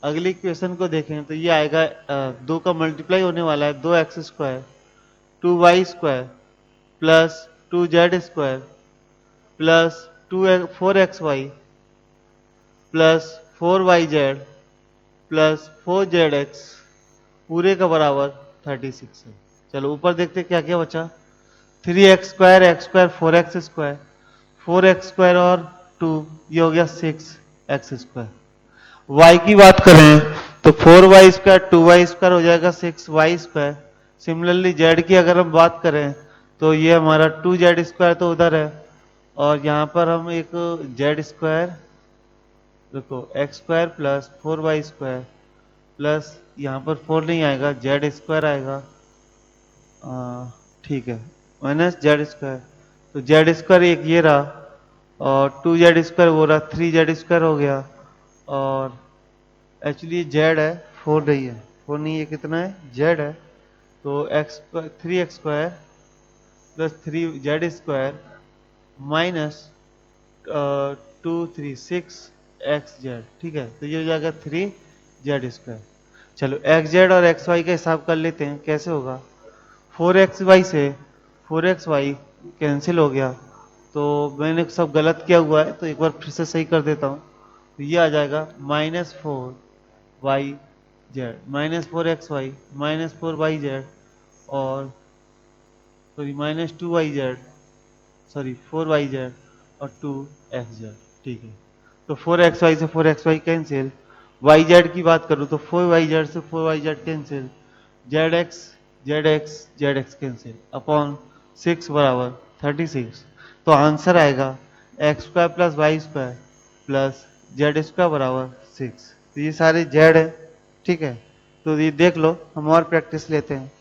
अगली इक्वेशन को देखें तो ये आएगा 2 का मल्टीप्लाई होने वाला है, 2x square 2y square plus 2z square plus 4xy plus 4yz plus 4zx पूरे का बराबर 36 है। चलो ऊपर देखते क्या क्या बचा, 3x square x square 4x square 4x square और 2, ये हो गया 6x स्क्वायर। y की बात करें तो 4y स्क्वायर 2y स्क्वायर हो जाएगा 6y स्क्वायर। सिमिलरली z की अगर हम बात करें तो ये हमारा 2z स्क्वायर तो उधर है, और यहाँ पर हम एक z स्क्वायर देखो x square plus 4y square plus यहाँ पर 4 नहीं आएगा, z स्क्वायर आएगा, ठीक है, माइनस जेड स्क्वायर। तो जेड स्क्वायर एक ये रहा और 2z स्क्वायर वो रहा, 3z स्क्वायर हो गया। और एक्चुअली जेड है 4 नहीं है, 4 नहीं है, कितना है जेड है। तो x 3x square plus 3z square minus 2 3 6 x z, ठीक है, तो ये हो जाएगा 3z स्क्वायर। चलो xz और xy का हिसाब कर लेते हैं कैसे होगा। 4xy से 4xy कैंसिल हो गया, तो मैंने सब गलत किया हुआ है तो एक बार फिर से सही कर देता हूँ। तो ये आ जाएगा -4y z minus 4xy minus 4yz और sorry minus 2yz sorry 4yz और 2xz, ठीक है। तो 4xy से 4xy कैंसिल वाई जेड की बात करूँ तो 4 YZ से 4 YZ cancel, Z x cancel upon 6 बराबर 36। तो आंसर आएगा x² plus y² plus z² बराबर 6। तो ये सारे जेड है, ठीक है। तो ये देख लो, हम और प्रैक्टिस लेते हैं।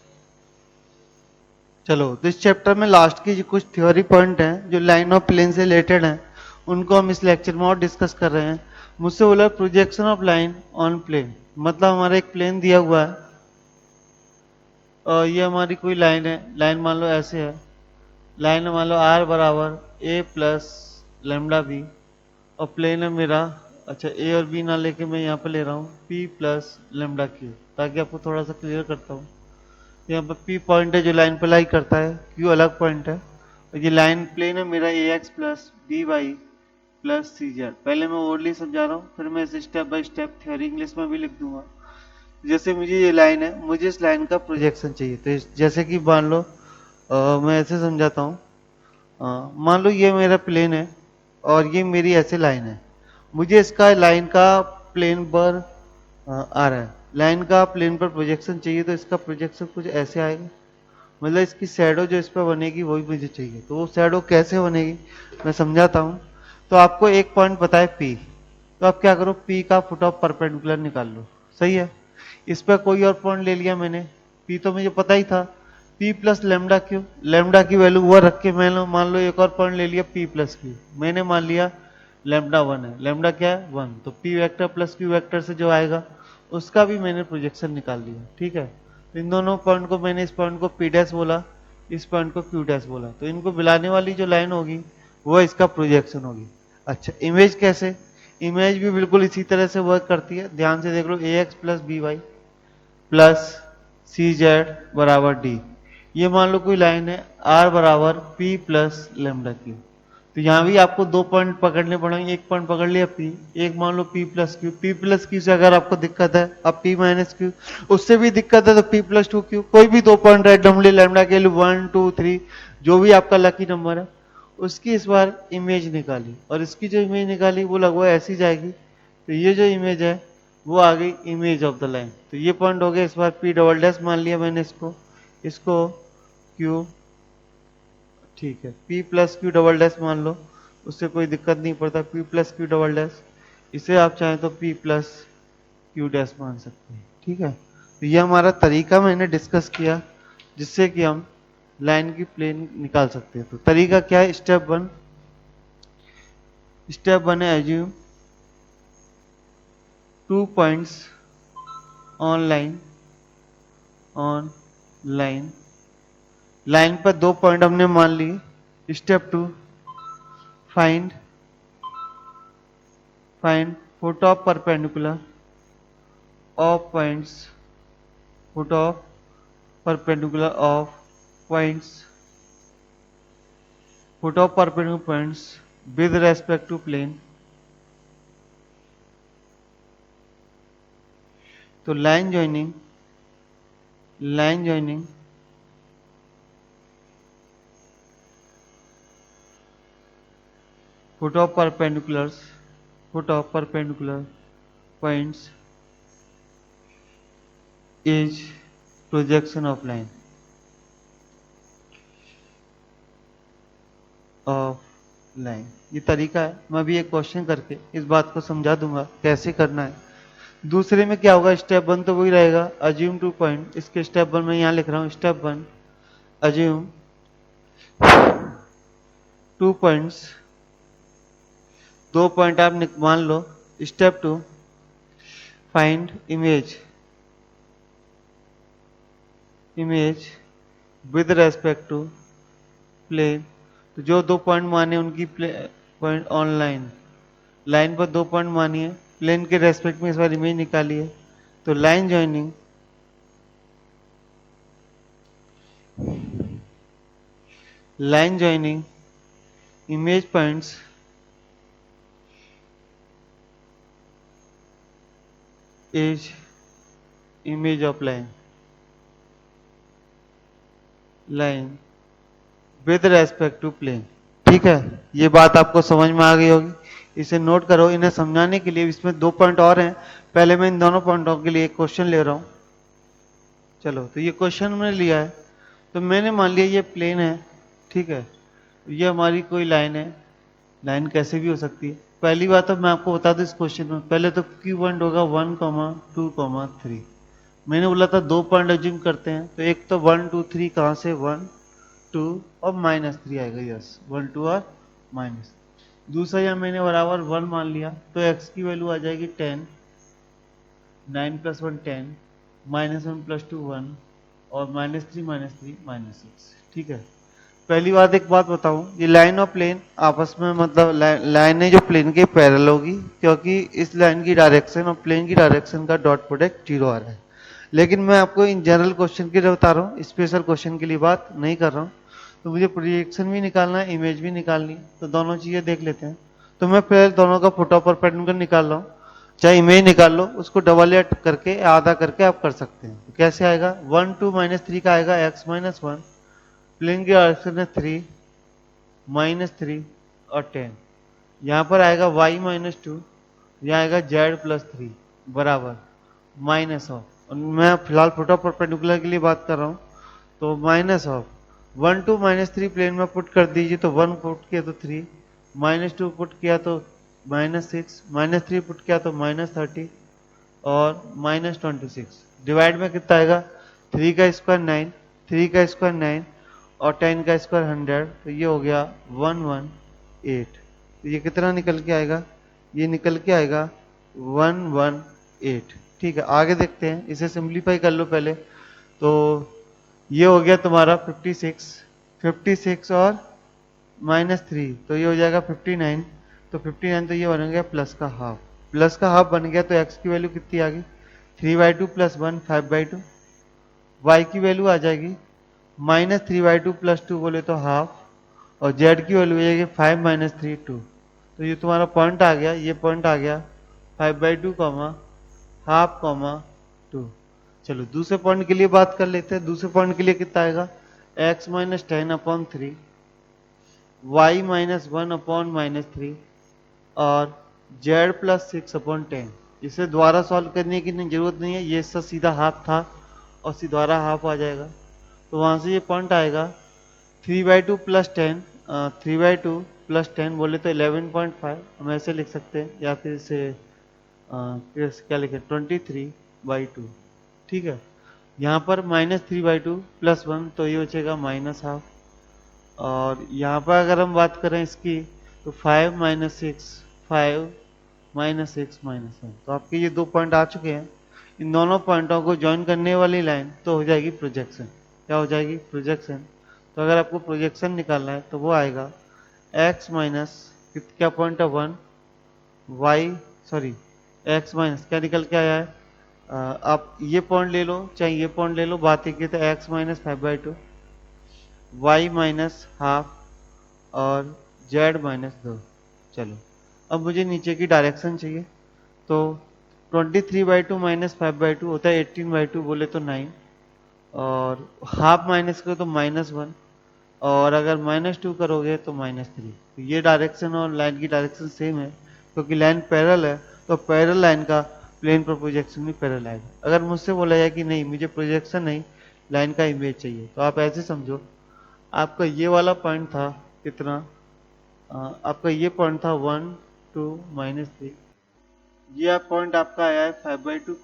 चलो, तो इस चैप्टर में लास्ट की जो कुछ थ्योरी पॉइंट हैं जो लाइन ऑफ प्लेन से रिलेटेड हैं, उनको हम इस लेक्चर में और डिस्कस कर रहे हैं। मुझसे बोला projection of line on plane, मतलब हमारा एक प्लेन दिया हुआ है और ये हमारी कोई लाइन है। लाइन मान लो ऐसे है, लाइन मान लो आर बराबर ए प्लस लेमडा बी, और प्लेन है मेरा, अच्छा ए और बी ना लेके मैं यहाँ पे ले रहा हूँ पी प्लस लेमडा क्यू, ताकि आपको थोड़ा सा क्लियर करता हूँ। यहाँ पर पी पॉइंट है जो लाइन पर लाई करता है, क्यू अलग पॉइंट है, और ये लाइन प्लेन है मेरा A x plus B Y plus C Z. पहले मैं ओरली समझा रहा हूँ, फिर मैं इसे step by step theory English में भी लिख दूंगा। जैसे मुझे ये लाइन है, मुझे इस लाइन का प्रोजेक्शन चाहिए, तो जैसे कि मान लो मैं ऐसे समझाता हूँ। मान लो ये मेरा प्लेन है और ये मेरी ऐसे लाइन है, मुझे इसका लाइन का प्लेन पर आ रहा है, लाइन का प्लेन पर प्रोजेक्शन चाहिए, तो इसका प्रोजेक्शन कुछ ऐसे आएगा। मतलब इसकी शैडो जो इस पर बनेगी वही मुझे चाहिए, तो वो शैडो कैसे बनेगी मैं समझाता हूँ। तो आपको एक पॉइंट पता है पी, तो आप क्या करो, पी का फुट ऑफ परपेंडिकुलर निकाल लो, सही है। इस पर कोई और पॉइंट ले लिया मैंने, पी तो मुझे पता ही था, P plus lambda Q, lambda की वैल्यू वो रख के मैं मान लो एक और पॉइंट ले लिया पी प्लस क्यू, मैंने मान लिया लेमडा 1 है, लेमडा क्या है 1, तो P vector plus Q vector से जो आएगा उसका भी मैंने प्रोजेक्शन निकाल लिया, ठीक है। तो इन दोनों पॉइंट को मैंने, इस पॉइंट को पी डैश बोला, इस पॉइंट को क्यू डैश बोला, तो इनको मिलाने वाली जो लाइन होगी वो इसका प्रोजेक्शन होगी। अच्छा, इमेज कैसे, इमेज भी बिल्कुल इसी तरह से वर्क करती है, ध्यान से देख लो, a x plus B Y plus C Z बराबर डी। ये मान लो कोई लाइन है आर बराबर पी प्लस लेमडा क्यू, तो यहाँ भी आपको दो पॉइंट पकड़ने पड़ेंगे, एक पॉइंट पकड़ लिया पी, एक मान लो P plus Q, P plus Q से अगर आपको दिक्कत है, अब पी माइनस क्यू, उससे भी दिक्कत है तो पी प्लस टू क्यू, कोई भी दो पॉइंट रैंडमली लेमडा के लिए 1 2 3 जो भी आपका लकी नंबर है, उसकी इस बार इमेज निकाली, और इसकी जो इमेज निकाली वो लगभग ऐसी जाएगी। तो ये जो इमेज है वो आ गई इमेज ऑफ द लाइन, तो ये पॉइंट हो गया इस बार पी डबल डैश मान लिया मैंने इसको, इसको क्यू, ठीक है, P plus Q double dash मान लो, उससे कोई दिक्कत नहीं पड़ता, P plus Q double dash, इसे आप चाहें तो P प्लस क्यू डैश मान सकते हैं, ठीक है। तो ये हमारा तरीका मैंने डिस्कस किया जिससे कि हम लाइन की प्लेन निकाल सकते हैं। तो तरीका क्या है, स्टेप वन है assume 2 points on line, line पर 2 पॉइंट हमने मान लिए। Step 2, find foot of perpendicular of points, foot of perpendicular of points, foot of perpendicular points with respect to plane. तो line joining foot of perpendicular points is projection of line ये तरीका है। मैं भी एक क्वेश्चन करके इस बात को समझा दूंगा कैसे करना है। दूसरे में क्या होगा, स्टेप 1 तो वही रहेगा, अज्यूम 2 पॉइंट, इसके स्टेप 1 में यहां लिख रहा हूं, स्टेप 1 अज्यूम 2 पॉइंट्स, 2 पॉइंट आप मान लो। Step 2 find image with respect to plane. तो जो 2 पॉइंट माने उनकी पॉइंट ऑन लाइन पर 2 पॉइंट मानिए, प्लेन के रेस्पेक्ट में इस बार इमेज निकालिए। तो line joining image points is image of line with respect to plane. ठीक है, ये बात आपको समझ में आ गई होगी। इसे नोट करो। इन्हें समझाने के लिए इसमें 2 पॉइंट और हैं। पहले मैं इन दोनों पॉइंटों के लिए एक क्वेश्चन ले रहा हूं। चलो, तो ये क्वेश्चन मैंने लिया है। तो मैंने मान लिया ये प्लेन है, ठीक है, ये हमारी कोई लाइन है। लाइन कैसे भी हो सकती है। पहली बात तो मैं आपको बता दूं इस क्वेश्चन में, पहले तो क्यू पॉइंट होगा 1, 2, 3। मैंने बोला था 2 पॉइंट अज्यूम करते हैं, तो एक तो 1, 2, 3 कहां से 1, 2 और -3 आएगा। यस, 1, 2 और माइनस। दूसरा यहाँ मैंने बराबर 1 मान लिया, तो x की वैल्यू आ जाएगी 10, 9 + 1 10, -1 + 2 1 और -3 -6। ठीक है। पहली बात एक बात बताऊं, ये लाइन और प्लेन आपस में मतलब लाइन है जो प्लेन के पैरेलल होगी, क्योंकि इस लाइन की डायरेक्शन और प्लेन की डायरेक्शन का डॉट प्रोडक्ट 0 आ रहा है। लेकिन मैं आपको इन जनरल क्वेश्चन के लिए बता रहा हूँ, स्पेशल क्वेश्चन के लिए बात नहीं कर रहा हूँ। तो मुझे प्रोजेक्शन भी निकालना है, इमेज भी निकालनी है, तो दोनों चीजें देख लेते हैं। तो मैं पहले दोनों का फुट ऑफ परपेंडिकुलर निकाल रहा हूँ। चाहे इमेज निकाल लो, उसको डबल या करके आधा करके आप कर सकते हैं। तो कैसे आएगा, 1, 2 -3 का आएगा x - 1, प्लेन की डायरेक्शन है 3, -3 और 10। यहाँ पर आएगा y - 2, यहाँ आएगा z + 3 बराबर माइनस ऑफ, और मैं फिलहाल फुट ऑफ परपेंडिकुलर के लिए बात कर रहा हूँ, तो माइनस ऑफ 1, 2 -3 प्लेन में पुट कर दीजिए, तो 1 पुट किया तो 3, -2 पुट किया तो -6, -3 पुट किया तो -30 और -26। डिवाइड में कितना आएगा, 3 का स्क्वायर 9, 3 का स्क्वायर 9 और 10 का स्क्वायर 100, तो ये हो गया 118। तो ये कितना निकल के आएगा, ये निकल के आएगा 118। ठीक है, आगे देखते हैं, इसे सिंप्लीफाई कर लो पहले। तो ये हो गया तुम्हारा 56, 56 और -3, तो ये हो जाएगा 59। तो 59, तो ये बन गया प्लस का हाफ, प्लस का हाफ बन गया। तो x की वैल्यू कितनी आ गई, 3/2 + 1 5/2। y की वैल्यू आ जाएगी -3/2 + 2 बोले तो हाफ, और z की वैल्यू आ जाएगी 5 - 3 2। तो ये तुम्हारा पॉइंट आ गया, ये पॉइंट आ गया 5/2 हाफ 2। चलो दूसरे पॉइंट के लिए बात कर लेते हैं। दूसरे पॉइंट के लिए कितना आएगा, x - 10/3, y - 1/-3 और z + 6/10। इसे दोबारा सॉल्व करने की जरूरत नहीं है, ये इससे सीधा हाफ था और दोबारा हाफ आ जाएगा। तो वहां से ये पॉइंट आएगा 3/2 + 10, 3/2 + 10 बोले तो 11.5, हम ऐसे लिख सकते हैं, या फिर इसे क्या लिखे 23/2। ठीक है, यहाँ पर -3/2 + 1, तो ये बचेगा -हाफ। और यहाँ पर अगर हम बात करें इसकी, तो 5 - 6, 5 - 6 -1, तो आपके ये 2 पॉइंट आ चुके हैं। इन दोनों पॉइंटों को ज्वाइन करने वाली लाइन तो हो जाएगी प्रोजेक्शन। क्या हो जाएगी, प्रोजेक्शन। तो अगर आपको प्रोजेक्शन निकालना है तो वो आएगा x माइनस क्या पॉइंट है 1, y सॉरी x माइनस क्या निकल के आया है, आप ये पॉइंट ले लो चाहे ये पॉइंट ले लो, बात एक ही, तो x - 5/2, y -हाफ और z -2। चलो, अब मुझे नीचे की डायरेक्शन चाहिए। तो 23/2 - 5/2 होता है 18/2 बोले तो 9, और हाफ माइनस करो तो -1, और अगर -2 करोगे तो -3। तो ये डायरेक्शन और लाइन की डायरेक्शन सेम है, क्योंकि लाइन पैरेलल है, तो पैरेलल लाइन का प्लेन पर प्रोजेक्शन भी पैरेलल आएगा। अगर मुझसे बोला जाए कि नहीं मुझे प्रोजेक्शन नहीं, लाइन का इमेज चाहिए, तो आप ऐसे समझो, आपका ये वाला पॉइंट था कितना, आपका ये पॉइंट था 1, 2, -3। ये पॉइंट आपका आया है 5/2,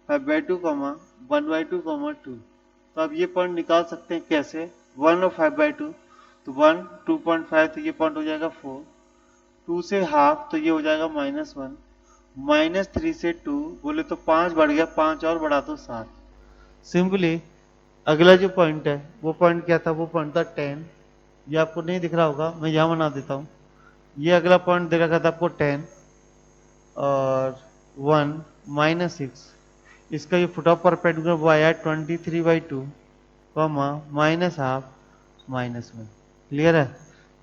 5/2, 1/2, 2। तो आप ये पॉइंट निकाल सकते हैं कैसे, 1 और 5/2, तो 1 2.5, तो ये पॉइंट हो जाएगा 4, 2 से हाफ तो ये हो जाएगा -1, -3 से 2 बोले तो 5 बढ़ गया, 5 और बढ़ा दो 7। सिंपली अगला जो पॉइंट है वो पॉइंट क्या था, वो पॉइंट था 10। ये आपको नहीं दिख रहा होगा, मैं यहाँ बना देता हूँ। ये अगला पॉइंट दे रखा था आपको 10 और 1 -6। इसका ये फुट ऑफ परपेंडिकुलर वो आया 23/2 -हाफ -1। क्लियर है।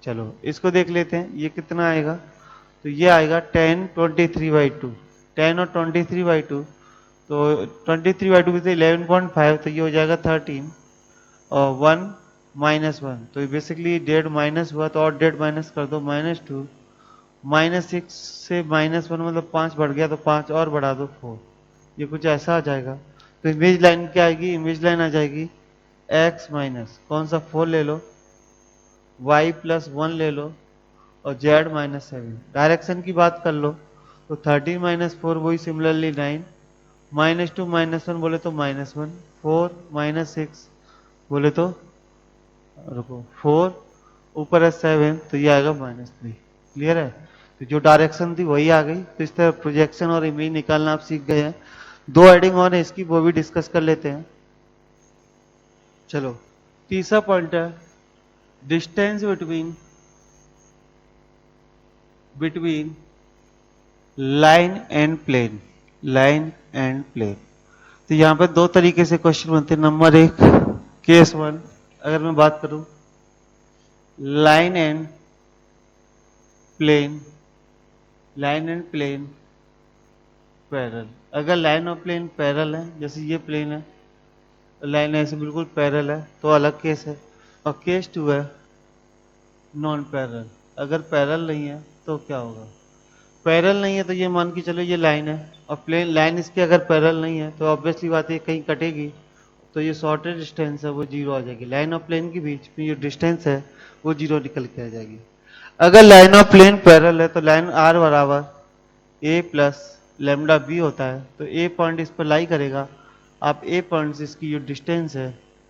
चलो इसको देख लेते हैं, ये कितना आएगा, तो ये आएगा 10 23/2, 10 और 23/2, तो 23/2 में से 11.5, तो ये हो जाएगा 13 और 1 -1, तो ये बेसिकली डेढ़ माइनस हुआ, तो और डेढ़ माइनस कर दो, -2, -6 से -1 मतलब 5 बढ़ गया, तो 5 और बढ़ा दो 4, ये कुछ ऐसा आ जाएगा। तो इमेज लाइन क्या आएगी, इमेज लाइन आ जाएगी x माइनस कौन सा 4 ले लो, y प्लस 1 ले लो, और z -7। डायरेक्शन की बात कर लो तो 13 -4 वही सिमिलरली 9, -2 -1 बोले तो -1, 4 -6 बोले तो रुको 4 ऊपर है 7, तो ये आएगा -3। क्लियर है, तो जो डायरेक्शन थी वही आ गई। तो इस तरह प्रोजेक्शन और इमेज निकालना आप सीख गए हैं। दो हेडिंग और है इसकी, वो भी डिस्कस कर लेते हैं। चलो, तीसरा पॉइंट है distance between line and plane. Line and plane, तो यहां पर दो तरीके से क्वेश्चन बनते हैं। नंबर एक, केस वन, अगर मैं बात करूं line and plane, line and plane parallel. अगर लाइन और प्लेन पैरेलल है, जैसे ये प्लेन है, लाइन ऐसे बिल्कुल पैरेलल है, तो अलग केस है। और केस टू है नॉन पैरेलल। अगर पैरेलल नहीं है तो क्या होगा, पैरेलल नहीं है तो ये मान के चलो ये लाइन है, और प्लेन लाइन इसके अगर पैरेलल नहीं है तो ऑब्वियसली बात है कहीं कटेगी, तो ये शॉर्टेज डिस्टेंस है वो जीरो आ जाएगी। लाइन और प्लेन के बीच में जो डिस्टेंस है वो जीरो निकल के आ जाएगी। अगर लाइन और प्लेन पैरेलल है तो लाइन आर बराबर ए प्लस लेमडा बी होता है, तो ए पॉइंट इस पर लाई करेगा। आप ए पॉइंट से इसकी जो डिस्टेंस है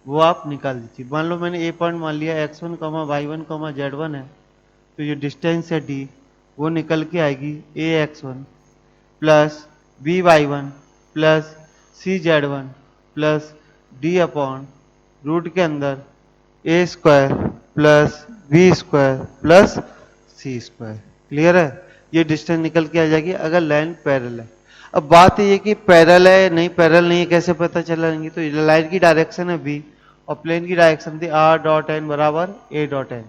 वो आप निकाल दीजिए। मान लो मैंने ए पॉइंट मान लिया x1, y1, z1 है, तो ये डिस्टेंस है d, वो निकल के आएगी a x1 plus b y plus c z plus D upon root के अंदर a square plus B square plus C square. Clear है, ये डिस्टेंस निकल के आ जाएगी अगर लाइन पैरेलल है। अब बात ये कि पैरेलल है नहीं पैरेलल नहीं है कैसे पता चलेंगी, तो लाइन की डायरेक्शन है बी और प्लेन की डायरेक्शन थी आर डॉट एन बराबर ए डॉट एन।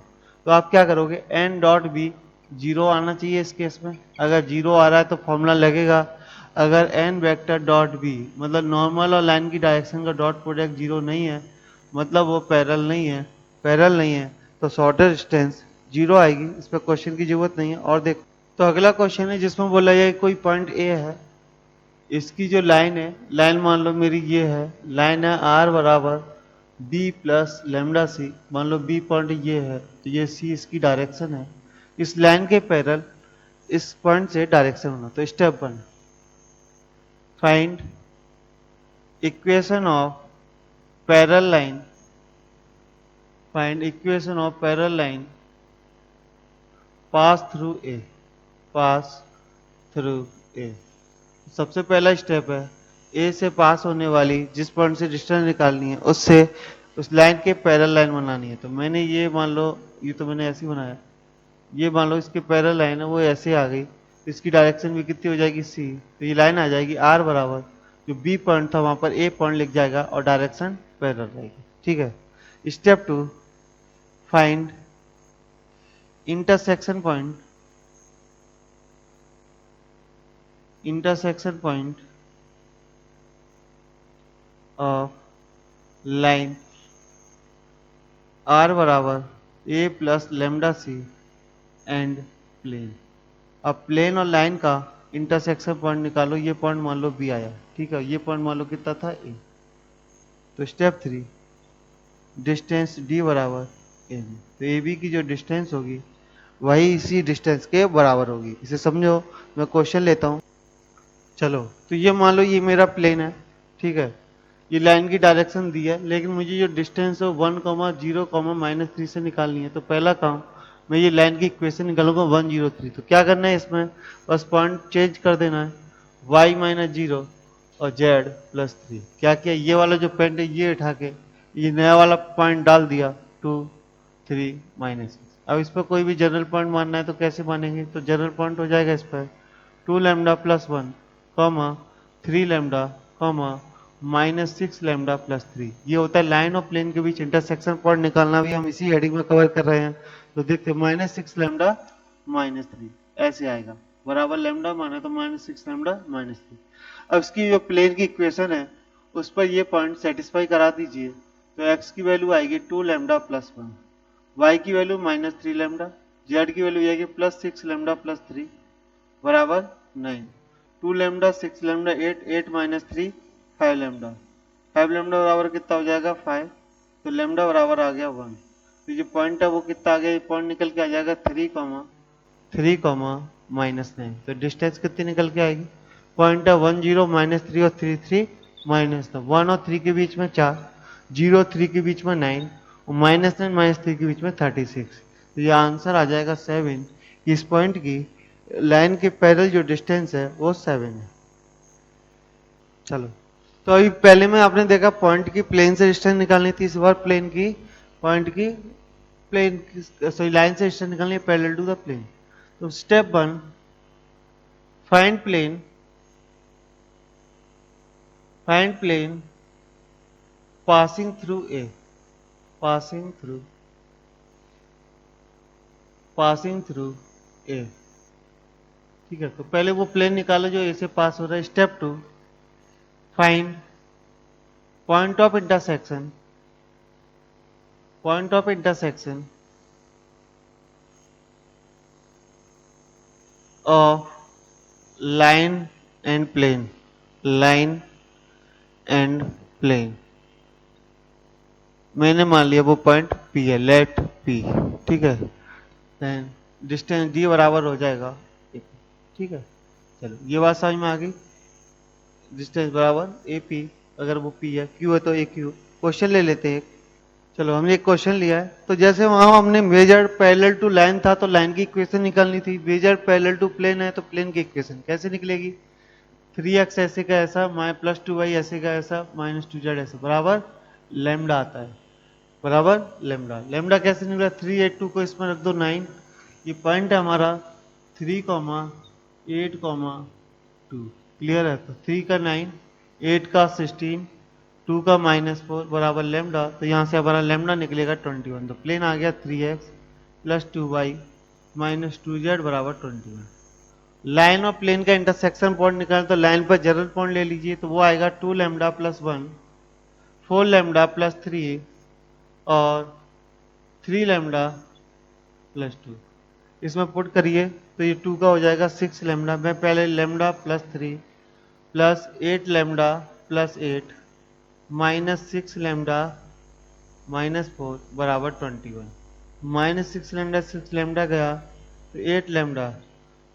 तो आप क्या करोगे, एन डॉट बी जीरो आना चाहिए इस केस में। अगर जीरो आ रहा है तो फॉर्मूला लगेगा। अगर एन वेक्टर डॉट बी मतलब नॉर्मल और लाइन की डायरेक्शन का डॉट प्रोडक्ट जीरो नहीं है, मतलब वो पैरेलल नहीं है, पैरेलल नहीं है, तो शॉर्टेस्ट डिस्टेंस जीरो आएगी। इस पर क्वेश्चन की जरूरत नहीं है। और देख, तो अगला क्वेश्चन है जिसमें बोला जाए कोई पॉइंट ए है, इसकी जो लाइन है, लाइन मान लो मेरी ये है, लाइन है आर बराबर बी प्लस लेमडा सी। मान लो बी पॉइंट ये है, तो ये सी इसकी डायरेक्शन है। इस लाइन के पैरेलल इस पॉइंट से डायरेक्शन होना। तो step one, find equation of parallel line, find equation of parallel line pass through a, pass through a. सबसे पहला स्टेप है ए से पास होने वाली जिस पॉइंट से डिस्टेंस निकालनी है उससे उस लाइन के पैरेलल लाइन बनानी है। तो मैंने ये मान लो, ये तो मैंने ऐसे ही बनाया, ये मान लो इसके पैरेलल लाइन है वो ऐसे आ गई, तो इसकी डायरेक्शन भी कितनी हो जाएगी सी, तो ये लाइन आ जाएगी आर बराबर जो बी पॉइंट था वहां पर ए पॉइंट लिख जाएगा और डायरेक्शन पैरेलल रहेगी। ठीक है, step two, find intersection point, intersection point of line r बराबर a plus lambda c and plane. अब प्लेन और लाइन का इंटरसेक्शन पॉइंट निकालो। ये पॉइंट मान लो बी आया, ठीक है, ये पॉइंट मान लो कितना था ए। तो स्टेप थ्री, डिस्टेंस डी बराबर ए बी। तो ए बी की जो डिस्टेंस होगी वही इसी डिस्टेंस के बराबर होगी। इसे समझो, मैं क्वेश्चन लेता हूं। चलो, तो ये मान लो ये मेरा प्लेन है, ठीक है, ये लाइन की डायरेक्शन दी है, लेकिन मुझे जो डिस्टेंस है 1,0, -3 से निकालनी है। तो पहला काम, मैं ये लाइन की इक्वेशन निकालूंगा 103। तो क्या करना है इसमें, बस पॉइंट चेंज कर देना है, y -0 और z +3। क्या किया, ये वाला जो पॉइंट है ये उठा के ये नया वाला पॉइंट डाल दिया 2 3 -6। अब इस पर कोई भी जनरल पॉइंट मानना है तो कैसे मानेंगे, तो जनरल पॉइंट हो जाएगा इस पर 2 lambda + 1 comma 3 lambda comma -6 lambda +3। ये होता है लाइन और प्लेन के बीच इंटरसेक्शन पॉइंट निकालना, भी हम इसी हेडिंग में कवर कर रहे हैं। तो देखते हैं -6 लैम्डा -3 ऐसे आएगा, बराबर लैम्डा माना तो -6 लैम्डा -3। अब इसकी जो प्लेन की इक्वेशन है उस पर ये पॉइंट सेटिस्फाई करा दीजिए, तो x की वैल्यू आएगी 2 लैम्डा प्लस 1, y की वैल्यू -3 लैम्डा, z की वैल्यू आएगी +6 लैम्डा प्लस 3 बराबर 9। 2 लैम्डा 6 लैम्डा 8, 8 - 3 5 लैम्डा, 5 लैम्डा बराबर कितना हो जाएगा 5, तो लैम्डा बराबर आ गया 1। तो ये पॉइंट है वो कितना आ गया, ये पॉइंट निकल के आ जाएगा 3, -9। तो डिस्टेंस कितनी निकल के आएगी, पॉइंट है 1 0 -3 और 3 3 -9, 1 और 3 के बीच में 4, 0 3 के बीच में 9 और -9 -3 के बीच में 36। तो ये आंसर आ जाएगा 7। इस पॉइंट की लाइन के पैरेलल जो डिस्टेंस है वो 7 है। चलो, तो अभी पहले में आपने देखा पॉइंट की प्लेन से डिस्टेंस निकालनी थी, इस बार प्लेन की पॉइंट की प्लेन की सॉरी लाइन से डिस्टेंस निकालनी है पैरेलल टू द प्लेन। तो step 1, find plane passing through A, passing through A। ठीक है, तो पहले वो प्लेन निकालो जो ए से पास हो रहा है। Step 2, find point of intersection of line and plane. मैंने मान लिया वो पॉइंट P है, लेट P। ठीक है, देन डिस्टेंस D बराबर हो जाएगा, ठीक है। चलो, ये बात समझ में आ गई, डिस्टेंस बराबर AP, अगर वो P है, Q है तो AQ। क्वेश्चन ले लेते हैं। चलो, हमने एक क्वेश्चन लिया है, तो जैसे वहां हमने मेजर पैरेलल टू लाइन था तो लाइन की इक्वेशन निकालनी थी, मेजर पैरेलल टू प्लेन है तो प्लेन की इक्वेशन कैसे निकलेगी, 3x ऐसे का ऐसा +2y ऐसे का ऐसा -2z ऐसा बराबर लैम्डा आता है, बराबर लैम्डा कैसे निकला, 3 8 2 को इसमें रख दो 9। ये पॉइंट है हमारा 3, 8, 2। क्लियर है, तो 3 का 9, 8 का 16, 2 का -4 बराबर लैम्डा। तो यहाँ से हमारा लैम्डा निकलेगा 21। तो प्लेन आ गया 3x + 2y -2z बराबर 21। लाइन और प्लेन का इंटरसेक्शन पॉइंट निकालें, तो लाइन पर जनरल पॉइंट ले लीजिए, तो वो आएगा 2 लैम्डा + 1, 4 लैम्डा + 3 और 3 लैम्डा + 2। इसमें पुट करिए तो ये 2 का हो जाएगा 6 लैम्डा। मैं पहले लैम्डा + 3 + 8 लैम्डा + 8 -6 लैम्डा -4 बराबर 21। -6 लैम्डा गया तो 8 लैम्डा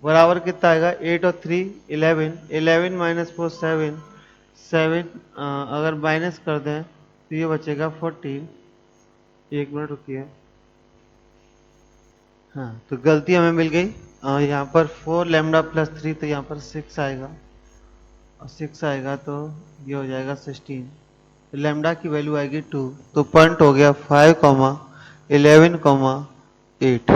बराबर कितना आएगा, 8 और 3 11, 11 - 4 7, 7 अगर माइनस कर दें तो ये बचेगा 14। एक मिनट रुकिए, हाँ तो गलती हमें मिल गई, यहाँ पर 4 लैम्डा + 3 तो यहाँ पर 6 आएगा, और 6 आएगा तो ये हो जाएगा 16। तो लैम्डा की वैल्यू आएगी 2। तो पॉइंट हो गया 5, 11, 8।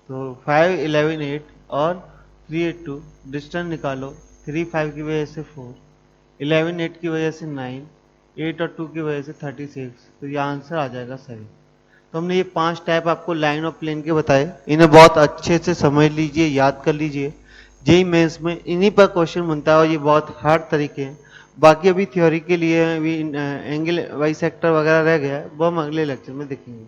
तो 5 11 8 और 3 8 2 डिस्टेंस निकालो, 3 5 की वजह से 4, 11 8 की वजह से 9, 8 और 2 की वजह से 36। तो ये आंसर आ जाएगा 7। तो हमने ये 5 टाइप आपको लाइन और प्लेन के बताए, इन्हें बहुत अच्छे से समझ लीजिए, याद कर लीजिए। जेई मेंस में इन्हीं पर क्वेश्चन बनता है और ये बहुत हार्ड तरीके हैं। बाकी अभी थ्योरी के लिए अभी एंगल बाइसेक्टर वगैरह रह गया है, वो हम अगले लेक्चर में देखेंगे।